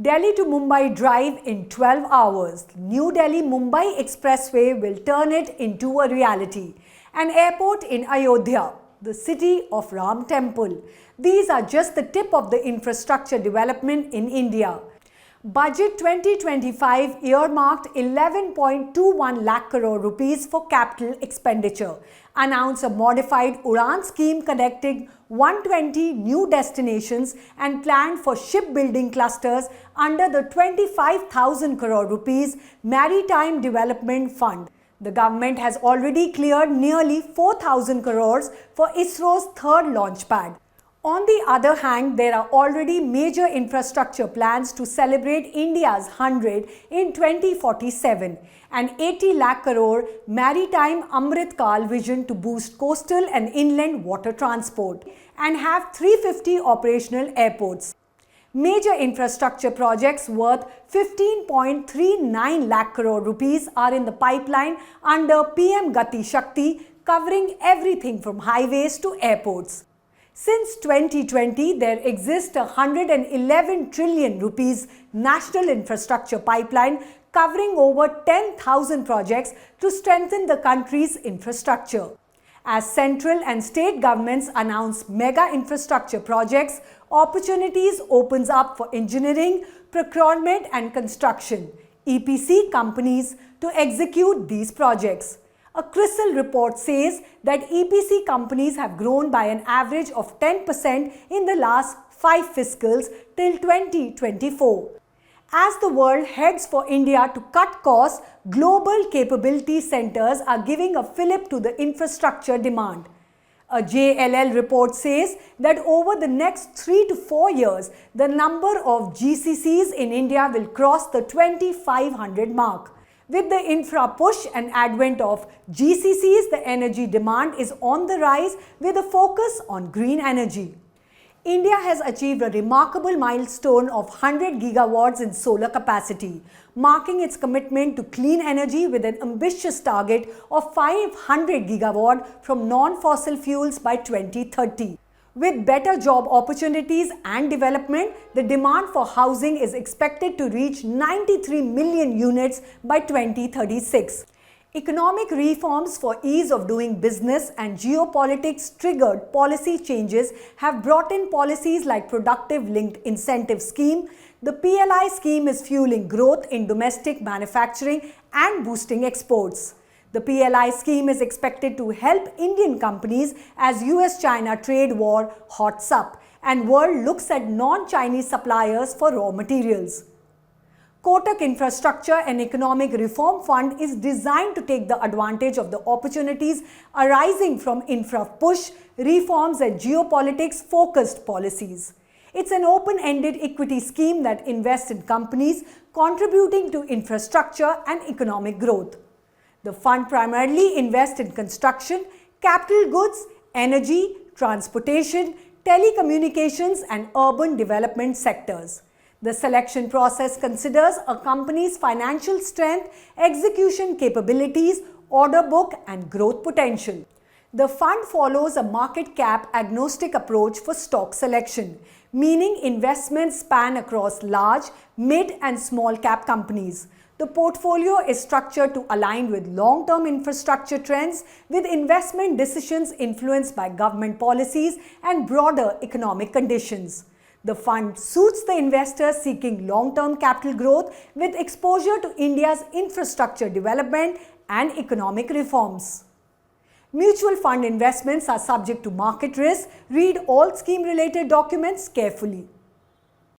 Delhi to Mumbai drive in 12 hours. New Delhi-Mumbai Expressway will turn it into a reality. An airport in Ayodhya, the city of Ram Temple. These are just the tip of the infrastructure development in India. Budget 2025 earmarked 11.21 lakh crore rupees for capital expenditure. Announced a modified Udan scheme connecting 120 new destinations and planned for shipbuilding clusters under the 25,000 crore rupees Maritime Development Fund. The government has already cleared nearly 4,000 crores for ISRO's third launch pad. On the other hand, there are already major infrastructure plans to celebrate India's 100 in 2047, an 80 lakh crore maritime Amrit Kal vision to boost coastal and inland water transport, and have 350 operational airports. Major infrastructure projects worth 15.39 lakh crore rupees are in the pipeline under PM Gati Shakti, covering everything from highways to airports. Since 2020, there exists a 111 trillion rupees national infrastructure pipeline covering over 10,000 projects to strengthen the country's infrastructure. As central and state governments announce mega infrastructure projects, opportunities opens up for engineering, procurement and construction, EPC companies to execute these projects. A CRISIL report says that EPC companies have grown by an average of 10% in the last 5 fiscals till 2024. As the world heads for India to cut costs, global capability centers are giving a fillip to the infrastructure demand. A JLL report says that over the next 3 to 4 years, the number of GCCs in India will cross the 2,500 mark. With the infra push and advent of GCCs, the energy demand is on the rise with a focus on green energy. India has achieved a remarkable milestone of 100 gigawatts in solar capacity, marking its commitment to clean energy with an ambitious target of 500 gigawatt from non-fossil fuels by 2030. With better job opportunities and development, the demand for housing is expected to reach 93 million units by 2036. Economic reforms for ease of doing business and geopolitics-triggered policy changes have brought in policies like Productive Linked Incentive Scheme. The PLI scheme is fueling growth in domestic manufacturing and boosting exports. The PLI scheme is expected to help Indian companies as US-China trade war hots up and world looks at non-Chinese suppliers for raw materials. Kotak Infrastructure and Economic Reform Fund is designed to take the advantage of the opportunities arising from infra push, reforms and geopolitics-focused policies. It's an open-ended equity scheme that invests in companies contributing to infrastructure and economic growth. The fund primarily invests in construction, capital goods, energy, transportation, telecommunications and urban development sectors. The selection process considers a company's financial strength, execution capabilities, order book and growth potential. The fund follows a market cap agnostic approach for stock selection, meaning investments span across large, mid and small cap companies. The portfolio is structured to align with long-term infrastructure trends, with investment decisions influenced by government policies and broader economic conditions. The fund suits the investors seeking long-term capital growth with exposure to India's infrastructure development and economic reforms. Mutual fund investments are subject to market risk. Read all scheme-related documents carefully.